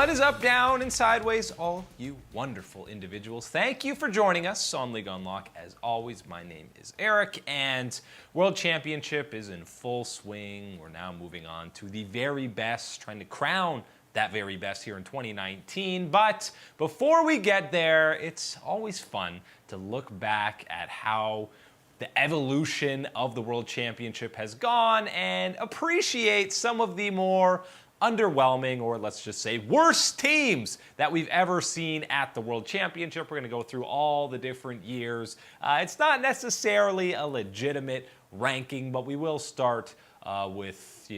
What is up, down, and sideways, all you wonderful individuals? Thank you for joining us on League Unlock. As always, my name is Eric, and World Championship is in full swing. We're now moving on to the very best, trying to crown that very best here in 2019. But before we get there, it's always fun to look back at how the evolution of the World Championship has gone and appreciate some of the more underwhelming, or let's just say worst teams that we've ever seen at the World Championship. We're going to go through all the different years. It's not necessarily a legitimate ranking, but we will start with,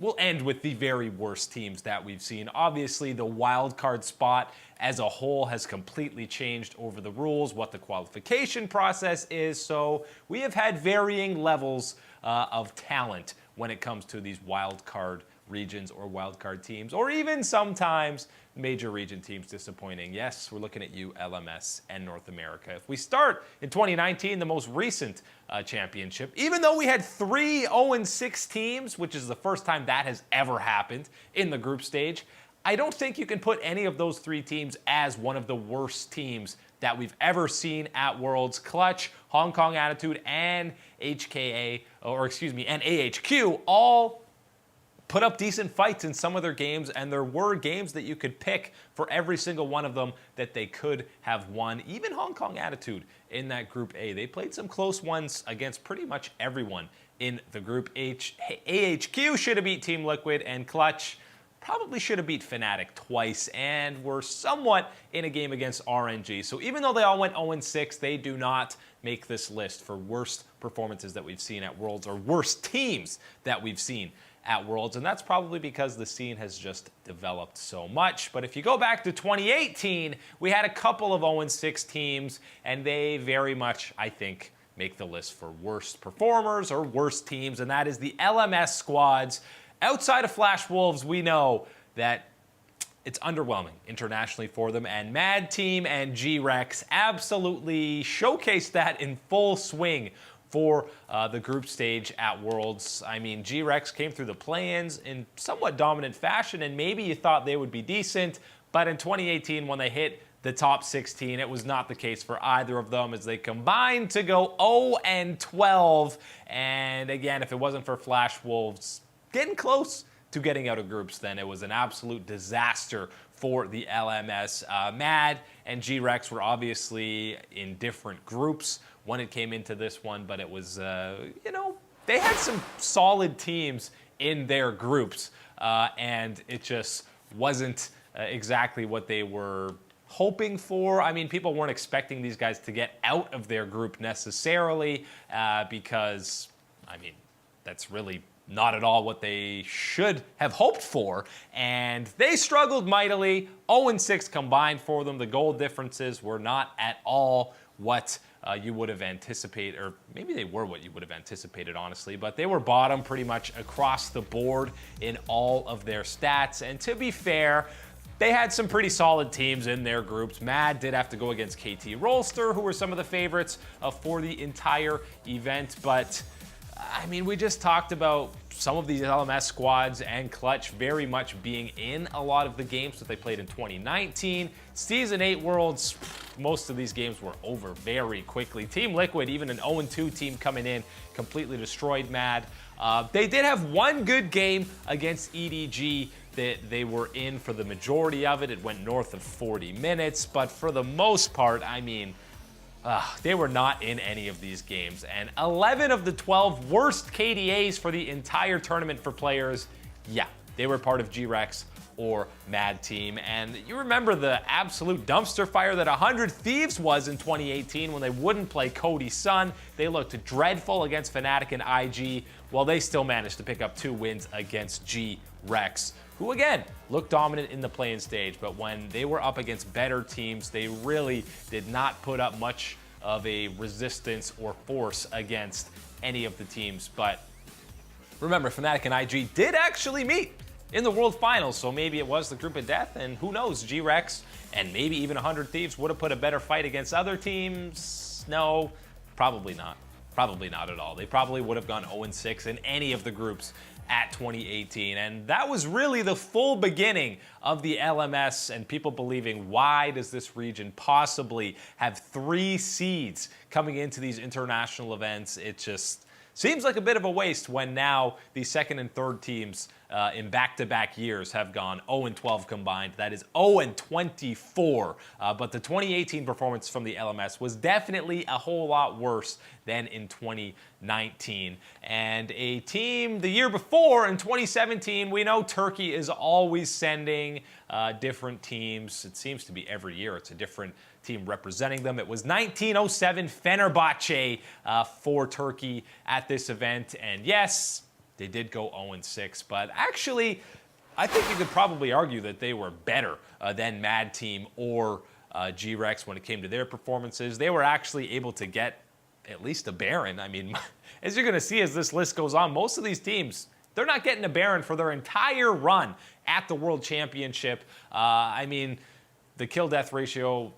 we'll end with the very worst teams that we've seen. Obviously, the wild card spot as a whole has completely changed over the rules, what the qualification process is. So we have had varying levels of talent when it comes to these wild card regions or wildcard teams, or even sometimes major region teams disappointing. Yes, we're looking at you, LMS and North America. If we start in 2019, the most recent championship, even though we had 3 0-6 teams, which is the first time that has ever happened in the group stage, I don't think you can put any of those 3 teams as one of the worst teams that we've ever seen at Worlds. Clutch, Hong Kong Attitude, and and AHQ all put up decent fights in some of their games, and there were games that you could pick for every single one of them that they could have won. Even Hong Kong Attitude in that Group A, they played some close ones against pretty much everyone in the Group AHQ should have beat Team Liquid, and Clutch probably should have beat Fnatic twice, and were somewhat in a game against RNG. So even though they all went 0-6, they do not make this list for worst performances that we've seen at Worlds, or worst teams that we've seen at Worlds, and that's probably because the scene has just developed so much. But if you go back to 2018, we had a couple of 0-6 teams, and they very much, I think, make the list for worst performers or worst teams, and that is the LMS squads. Outside of Flash Wolves, we know that it's underwhelming internationally for them, and Mad Team and G-Rex absolutely showcased that in full swing for the group stage at Worlds. I mean, G-Rex came through the play-ins in somewhat dominant fashion, and maybe you thought they would be decent, but in 2018, when they hit the top 16, it was not the case for either of them, as they combined to go 0-12. And again, if it wasn't for Flash Wolves getting close to getting out of groups, then it was an absolute disaster for the LMS. Mad and G-Rex were obviously in different groups when it came into this one, but it was, they had some solid teams in their groups, and it just wasn't exactly what they were hoping for. I mean, people weren't expecting these guys to get out of their group necessarily, because, I mean, that's really not at all what they should have hoped for, and they struggled mightily. 0-6 combined for them. The goal differences were not at all what you would have anticipated, or maybe they were what you would have anticipated, honestly, but they were bottom pretty much across the board in all of their stats. And to be fair, they had some pretty solid teams in their groups. Mad did have to go against KT Rolster, who were some of the favorites for the entire event, but I mean, we just talked about some of these LMS squads and Clutch very much being in a lot of the games that they played in 2019. Season 8 Worlds, most of these games were over very quickly. Team Liquid, even an 0-2 team coming in, completely destroyed Mad. They did have one good game against EDG that they were in for the majority of it. It went north of 40 minutes, but for the most part, I mean, they were not in any of these games. And 11 of the 12 worst KDAs for the entire tournament for players, yeah, they were part of G-Rex or Mad Team. And you remember the absolute dumpster fire that 100 Thieves was in 2018 when they wouldn't play Cody Sun. They looked dreadful against Fnatic and IG, while they still managed to pick up 2 wins against G-Rex, who again looked dominant in the play-in stage, but when they were up against better teams, they really did not put up much of a resistance or force against any of the teams. But remember, Fnatic and IG did actually meet in the World Finals, so maybe it was the group of death, and who knows, G-Rex and maybe even 100 Thieves would have put a better fight against other teams. No, probably not. Probably not at all. They probably would have gone 0-6 in any of the groups at 2018. And that was really the full beginning of the LMS and people believing, why does this region possibly have 3 seeds coming into these international events? It just seems like a bit of a waste when now the second and third teams in back-to-back years have gone 0-12 combined. That is 0-24. But the 2018 performance from the LMS was definitely a whole lot worse than in 2019. And a team the year before, in 2017, we know Turkey is always sending different teams. It seems to be every year it's a different team representing them. It was 1907 Fenerbahce for Turkey at this event. And yes, they did go 0-6, but actually, I think you could probably argue that they were better than Mad Team or G-Rex when it came to their performances. They were actually able to get at least a Baron. I mean, as you're going to see as this list goes on, most of these teams, they're not getting a Baron for their entire run at the World Championship. I mean, the kill-death ratio,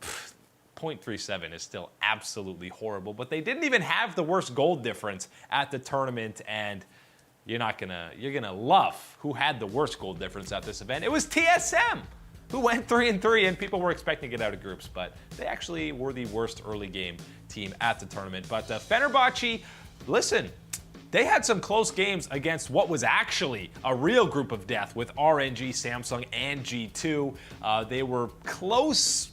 0.37 is still absolutely horrible, but they didn't even have the worst gold difference at the tournament, and you're gonna love who had the worst gold difference at this event. It was TSM, who went 3-3, and people were expecting to get out of groups, but they actually were the worst early game team at the tournament. But Fenerbahce, listen, they had some close games against what was actually a real group of death with RNG, Samsung, and G2. They were close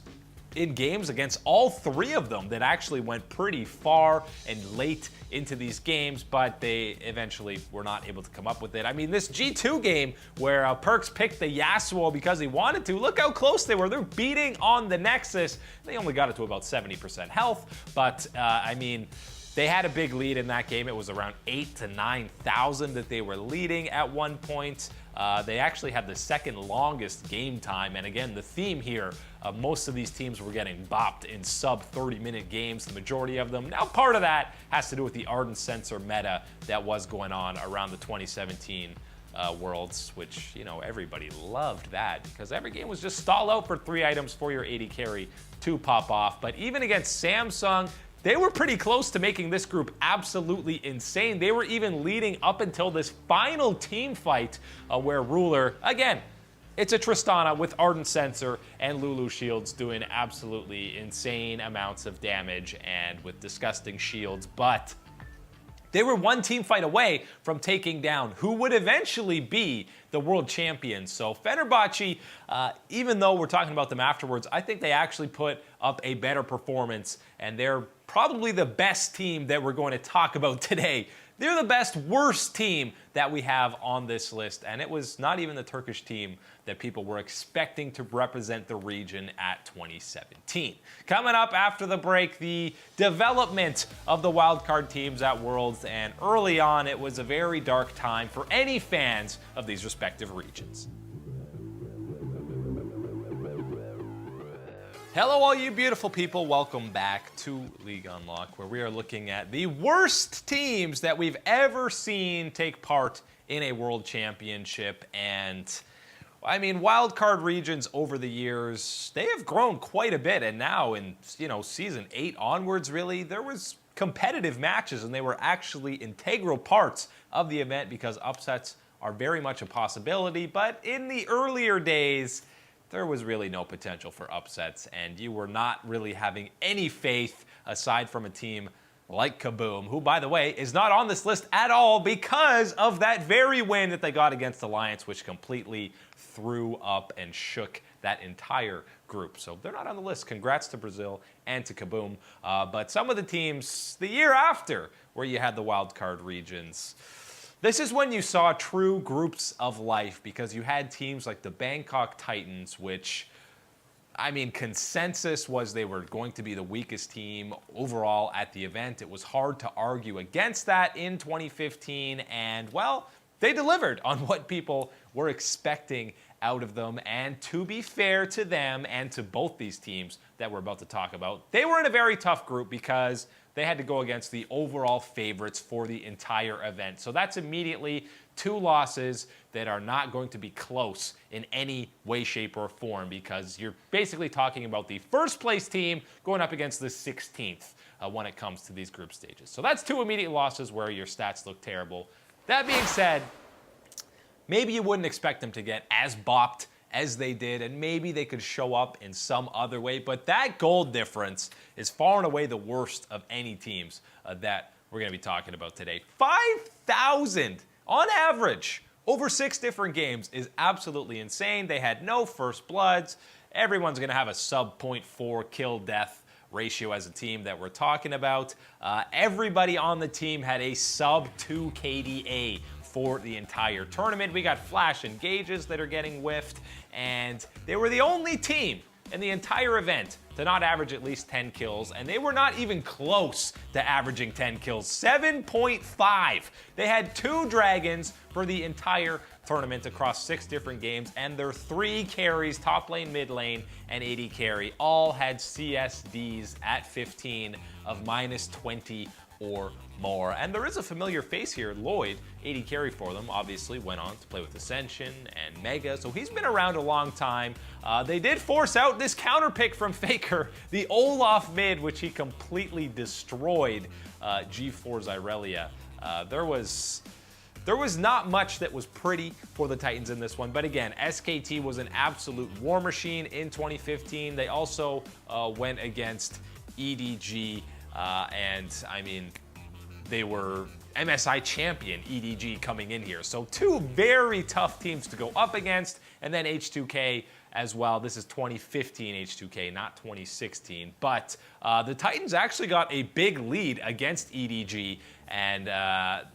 in games against all 3 of them that actually went pretty far and late into these games, but they eventually were not able to come up with it. I mean, this G2 game where Perks picked the Yasuo because he wanted to, look how close they were. They're beating on the Nexus. They only got it to about 70% health, but I mean, they had a big lead in that game. It was around 8,000 to 9,000 that they were leading at one point. They actually had the second longest game time, and again, the theme here, most of these teams were getting bopped in sub 30-minute games, the majority of them. Now, part of that has to do with the Ardent Sensor meta that was going on around the 2017 Worlds, which, you know, everybody loved that because every game was just stall out for 3 items for your AD carry to pop off. But even against Samsung, they were pretty close to making this group absolutely insane. They were even leading up until this final team fight where Ruler, again, it's a Tristana with Ardent Sensor and Lulu shields doing absolutely insane amounts of damage and with disgusting shields, but they were one team fight away from taking down who would eventually be the world champions. So Fenerbahce, even though we're talking about them afterwards, I think they actually put up a better performance, and they're probably the best team that we're going to talk about today. They're the best worst team that we have on this list, and it was not even the Turkish team that people were expecting to represent the region at 2017. Coming up after the break, the development of the wildcard teams at Worlds, and early on, it was a very dark time for any fans of these respective regions. Hello, all you beautiful people. Welcome back to League Unlock, where we are looking at the worst teams that we've ever seen take part in a world championship. And I mean, wildcard regions over the years, they have grown quite a bit. And now in, season 8 onwards, really, there was competitive matches, and they were actually integral parts of the event because upsets are very much a possibility. But in the earlier days, there was really no potential for upsets, and you were not really having any faith aside from a team like Kaboom, who, by the way, is not on this list at all because of that very win that they got against Alliance, which completely threw up and shook that entire group. So they're not on the list. Congrats to Brazil and to Kaboom. But some of the teams the year after, where you had the wildcard regions, this is when you saw true groups of life because you had teams like the Bangkok Titans, which, I mean, consensus was they were going to be the weakest team overall at the event. It was hard to argue against that in 2015, and, well, they delivered on what people were expecting out of them. And to be fair to them and to both these teams that we're about to talk about, they were in a very tough group because they had to go against the overall favorites for the entire event. So that's immediately 2 losses that are not going to be close in any way, shape, or form because you're basically talking about the first place team going up against the 16th when it comes to these group stages. So that's 2 immediate losses where your stats look terrible. That being said, maybe you wouldn't expect them to get as bopped as they did, and maybe they could show up in some other way. But that gold difference is far and away the worst of any teams that we're going to be talking about today. 5,000 on average over 6 different games is absolutely insane. They had no first bloods. Everyone's going to have a sub 0.4 kill death ratio as a team that we're talking about. Everybody on the team had a sub 2 KDA for the entire tournament. We got flash engages that are getting whiffed, and they were the only team in the entire event to not average at least 10 kills, and they were not even close to averaging 10 kills. 7.5. They had 2 dragons for the entire tournament across 6 different games, and their 3 carries, top lane, mid lane, and AD carry, all had CSDs at 15 of -20 or more. And there is a familiar face here. Lloyd, AD carry for them, obviously went on to play with Ascension and Mega, so he's been around a long time. They did force out this counter pick from Faker, the Olaf mid, which he completely destroyed G4's Irelia. There was not much that was pretty for the Titans in this one, but again, SKT was an absolute war machine in 2015. They also went against EDG, and I mean, they were MSI champion EDG coming in here. So 2 very tough teams to go up against, and then H2K as well. This is 2015 H2K, not 2016. But the Titans actually got a big lead against EDG, and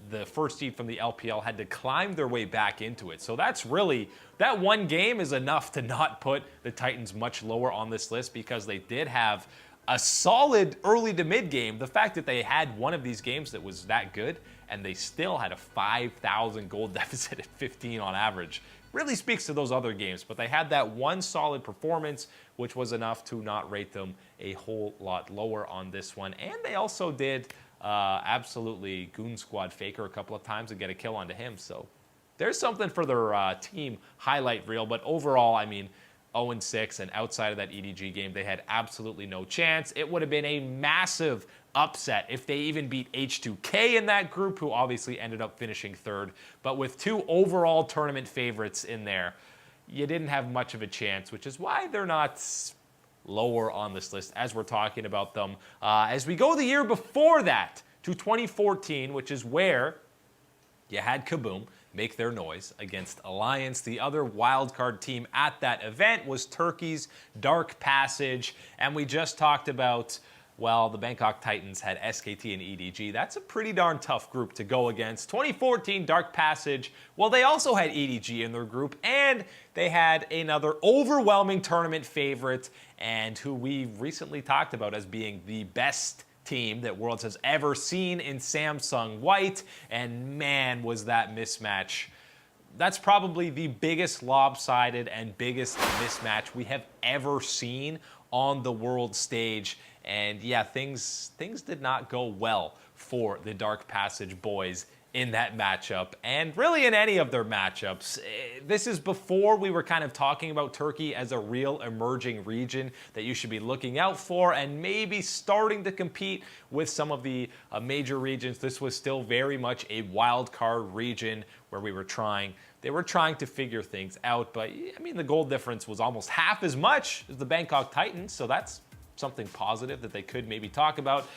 the first seed from the LPL had to climb their way back into it. So that's really, that one game is enough to not put the Titans much lower on this list, because they did have a solid early to mid game. The fact that they had one of these games that was that good and they still had a 5,000 gold deficit at 15 on average really speaks to those other games. But they had that one solid performance, which was enough to not rate them a whole lot lower on this one. And they also did absolutely goon squad Faker a couple of times and get a kill onto him. So there's something for their team highlight reel. But overall, I mean, 0-6, and outside of that EDG game, they had absolutely no chance. It would have been a massive upset if they even beat H2K in that group, who obviously ended up finishing 3rd. But with 2 overall tournament favorites in there, you didn't have much of a chance, which is why they're not lower on this list as we're talking about them. As we go the year before that to 2014, which is where you had Kaboom make their noise against Alliance. The other wildcard team at that event was Turkey's Dark Passage, and we just talked about, well, the Bangkok Titans had SKT and EDG. That's a pretty darn tough group to go against. 2014 Dark Passage, well, they also had EDG in their group, and they had another overwhelming tournament favorite, and who we recently talked about as being the best team that Worlds has ever seen in Samsung White, and man, was that mismatch. That's probably the biggest lopsided and biggest mismatch we have ever seen on the world stage. And yeah, things did not go well for the Dark Passage boys in that matchup, and really in any of their matchups. This is before we were kind of talking about Turkey as a real emerging region that you should be looking out for, and maybe starting to compete with some of the major regions. This was still very much a wild card region where they were trying to figure things out. But I mean, the goal difference was almost half as much as the Bangkok Titans, so that's something positive that they could maybe talk about.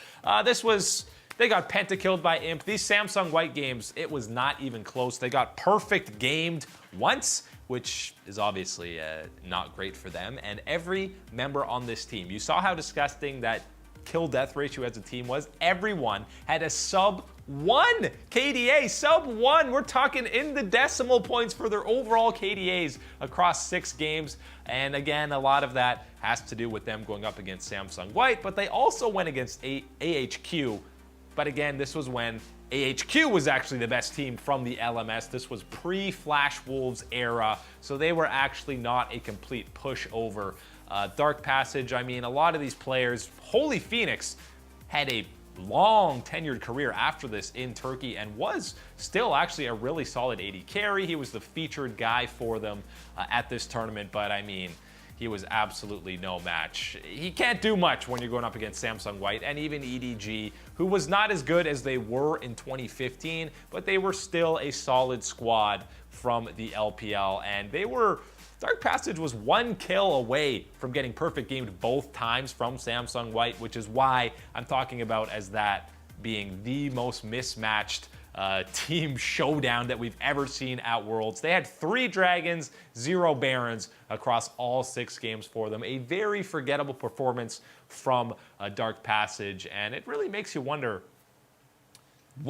They got pentakilled by Imp. These Samsung White games, it was not even close. They got perfect gamed once, which is obviously not great for them. And every member on this team, you saw how disgusting that kill death ratio as a team was. Everyone had a sub 1 KDA, sub 1. We're talking in the decimal points for their overall KDAs across 6 games. And again, a lot of that has to do with them going up against Samsung White, but they also went against AHQ. But again, this was when AHQ was actually the best team from the LMS. This was pre-Flash Wolves era, so they were actually not a complete pushover. Dark Passage, I mean, a lot of these players, Holy Phoenix had a long tenured career after this in Turkey and was still actually a really solid AD carry. He was the featured guy for them at this tournament, but I mean, he was absolutely no match. He can't do much when you're going up against Samsung White and even EDG, who was not as good as they were in 2015, but they were still a solid squad from the LPL, and Dark Passage was 1 kill away from getting perfect gamed both times from Samsung White, which is why I'm talking about as that being the most mismatched team showdown that we've ever seen at Worlds. They had 3 Dragons, 0 Barons across all 6 games for them. A very forgettable performance from Dark Passage, and it really makes you wonder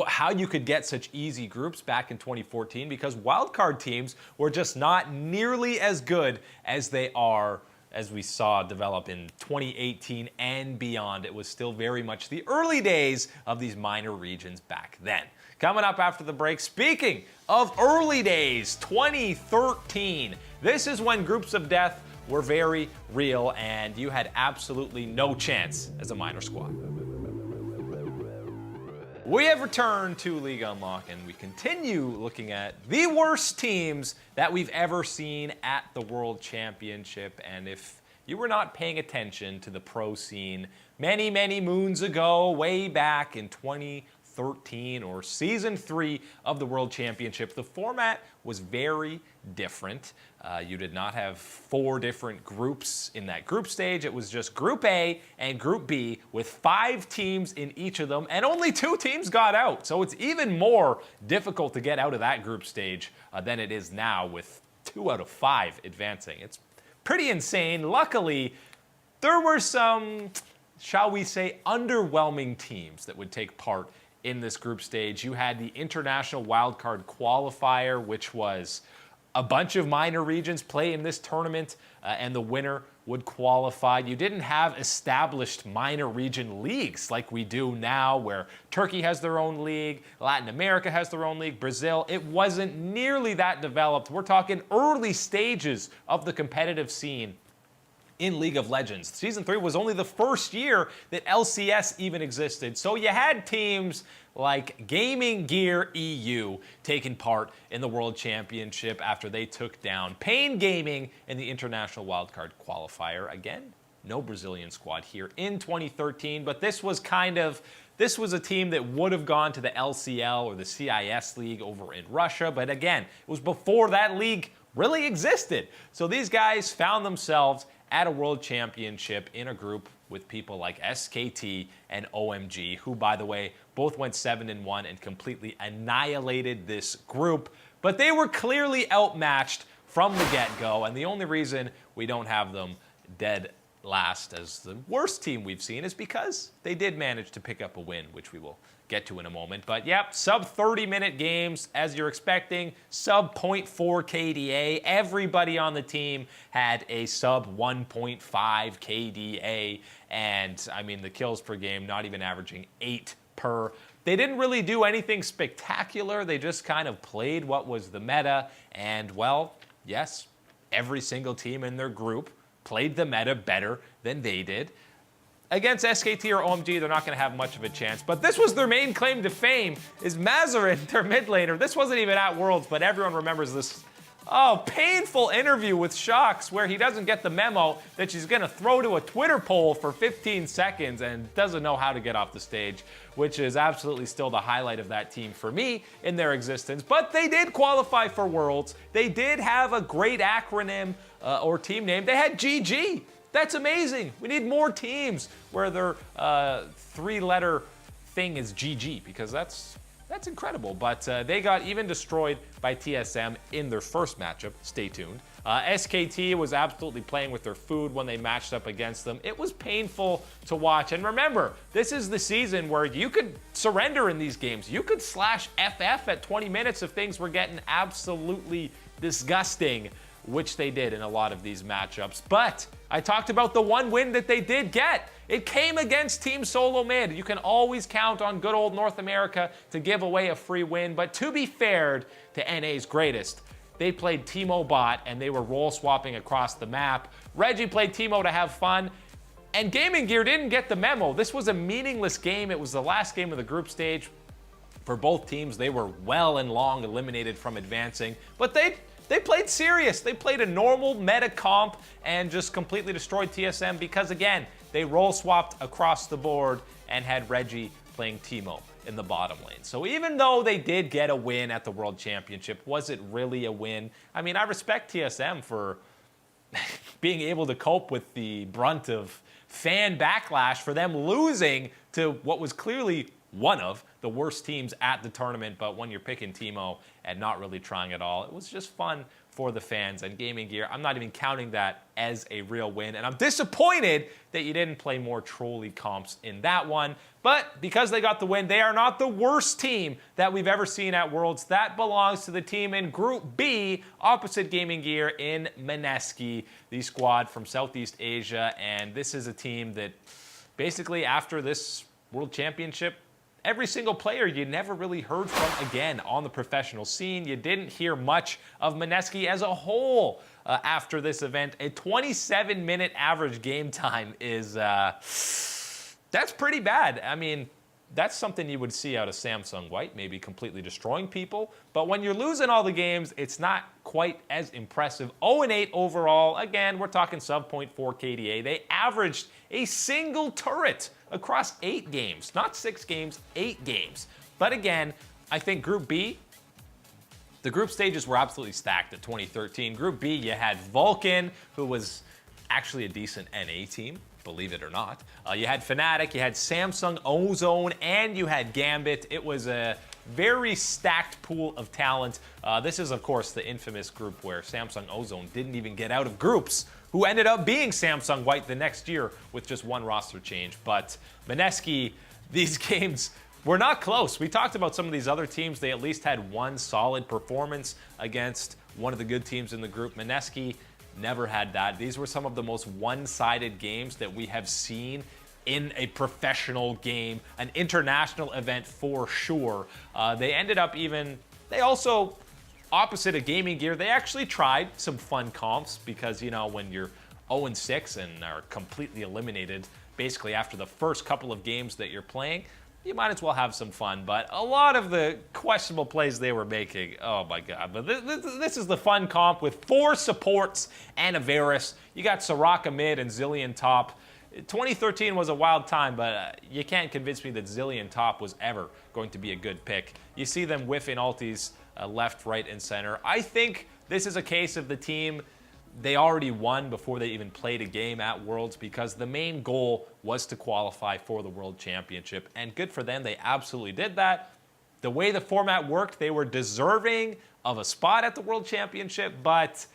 how you could get such easy groups back in 2014, because wildcard teams were just not nearly as good as they are as we saw develop in 2018 and beyond. It was still very much the early days of these minor regions back then. Coming up after the break, speaking of early days, 2013. This is when groups of death were very real and you had absolutely no chance as a minor squad. We have returned to League Unlock, and we continue looking at the worst teams that we've ever seen at the World Championship. And if you were not paying attention to the pro scene many, many moons ago, way back in 2013 or Season 3 of the World Championship, the format was very different. You did not have 4 different groups in that group stage. It was just Group A and Group B with 5 teams in each of them, and only 2 teams got out. So it's even more difficult to get out of that group stage than it is now with 2 out of 5 advancing. It's pretty insane. Luckily, there were some, shall we say, underwhelming teams that would take part in this group stage. You had the International Wildcard Qualifier, which was a bunch of minor regions play in this tournament, and the winner would qualify. You didn't have established minor region leagues like we do now, where Turkey has their own league, Latin America has their own league, Brazil. It wasn't nearly that developed. We're talking early stages of the competitive scene in League of Legends. Season 3 was only the first year that LCS even existed. So you had teams like Gaming Gear EU taking part in the World Championship after they took down Pain Gaming in the International Wildcard Qualifier. Again, no Brazilian squad here in 2013, but this was a team that would have gone to the LCL or the CIS League over in Russia, but again, it was before that league really existed. So these guys found themselves at a World Championship in a group with people like SKT and OMG, who, by the way, both went 7-1 and completely annihilated this group. But they were clearly outmatched from the get-go, and the only reason we don't have them dead last as the worst team we've seen is because they did manage to pick up a win, which we will get to in a moment. But yep, sub 30-minute games as you're expecting, sub 0.4 KDA. Everybody on the team had a sub 1.5 KDA, and I mean the kills per game not even averaging 8 per. They didn't really do anything spectacular. They just kind of played what was the meta, and well, yes, every single team in their group played the meta better than they did. Against SKT or OMG, they're not going to have much of a chance. But this was their main claim to fame, is Mazarin, their mid laner. This wasn't even at Worlds, but everyone remembers this painful interview with Shox where he doesn't get the memo that she's going to throw to a Twitter poll for 15 seconds and doesn't know how to get off the stage, which is absolutely still the highlight of that team for me in their existence. But they did qualify for Worlds. They did have a great acronym or team name. They had GG. That's amazing. We need more teams where their 3-letter thing is GG, because that's incredible. But they got even destroyed by TSM in their first matchup. Stay tuned. SKT was absolutely playing with their food when they matched up against them. It was painful to watch. And remember, this is the season where you could surrender in these games. You could slash FF at 20 minutes if things were getting absolutely disgusting, which they did in a lot of these matchups. But I talked about the one win that they did get. It came against Team Solo Mid. You can always count on good old North America to give away a free win. But to be fair to NA's greatest, they played Teemo bot and they were role swapping across the map. Reggie played Teemo to have fun. And Gaming Gear didn't get the memo. This was a meaningless game. It was the last game of the group stage. For both teams, they were well and long eliminated from advancing. But they They played serious. They played a normal meta comp and just completely destroyed TSM because, again, they role swapped across the board and had Reggie playing Teemo in the bottom lane. So even though they did get a win at the World Championship, was it really a win? I mean, I respect TSM for being able to cope with the brunt of fan backlash for them losing to what was clearly one of the worst teams at the tournament. But when you're picking Teemo and not really trying at all, it was just fun for the fans. And Gaming Gear, I'm not even counting that as a real win. And I'm disappointed that you didn't play more trolley comps in that one. But because they got the win, they are not the worst team that we've ever seen at Worlds. That belongs to the team in Group B, opposite Gaming Gear in Maneski, the squad from Southeast Asia. And this is a team that basically after this World Championship, every single player you never really heard from again on the professional scene. You didn't hear much of Maneski as a whole after this event. A 27-minute average game time is, that's pretty bad. I mean, that's something you would see out of Samsung White, maybe completely destroying people. But when you're losing all the games, it's not quite as impressive. 0-8 overall. Again, we're talking sub 0.4 KDA. They averaged a single turret across 8 games. Not 6 games, 8 games. But again, I think Group B, the group stages were absolutely stacked at 2013. Group B, you had Vulcan, who was actually a decent NA team, believe it or not. You had Fnatic, you had Samsung Ozone, and you had Gambit. It was a very stacked pool of talent. This is, of course, the infamous group where Samsung Ozone didn't even get out of groups, who ended up being Samsung White the next year with just one roster change. But Maneski, these games were not close. We talked about some of these other teams. They at least had one solid performance against one of the good teams in the group. Maneski never had that. These were some of the most one-sided games that we have seen in a professional game, an international event for sure. They ended up they also, opposite of Gaming Gear, they actually tried some fun comps because, you know, when you're 0-6 and are completely eliminated basically after the first couple of games that you're playing, you might as well have some fun. But a lot of the questionable plays they were making, oh my God. But this is the fun comp with 4 supports and a Varus. You got Soraka mid and Zillion top. 2013 was a wild time, but you can't convince me that Zillion top was ever going to be a good pick. You see them whiffing ultis left, right, and center. I think this is a case of the team, they already won before they even played a game at Worlds because the main goal was to qualify for the World Championship. And good for them, they absolutely did that. The way the format worked, they were deserving of a spot at the World Championship, but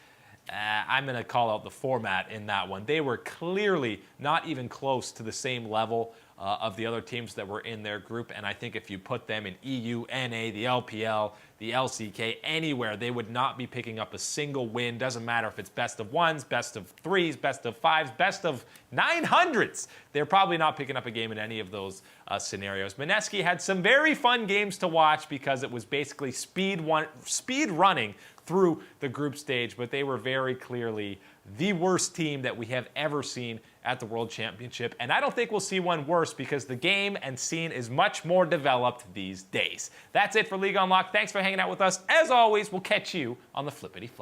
I'm going to call out the format in that one. They were clearly not even close to the same level of the other teams that were in their group, and I think if you put them in EU, NA, the LPL, the LCK, anywhere, they would not be picking up a single win. Doesn't matter if it's best of 1s, best of 3s, best of 5s, best of 900s. They're probably not picking up a game in any of those scenarios. Maneski had some very fun games to watch because it was basically speed running through the group stage, but they were very clearly the worst team that we have ever seen at the World Championship. And I don't think we'll see one worse because the game and scene is much more developed these days. That's it for League Unlocked. Thanks for hanging out with us. As always, we'll catch you on the flippity flop.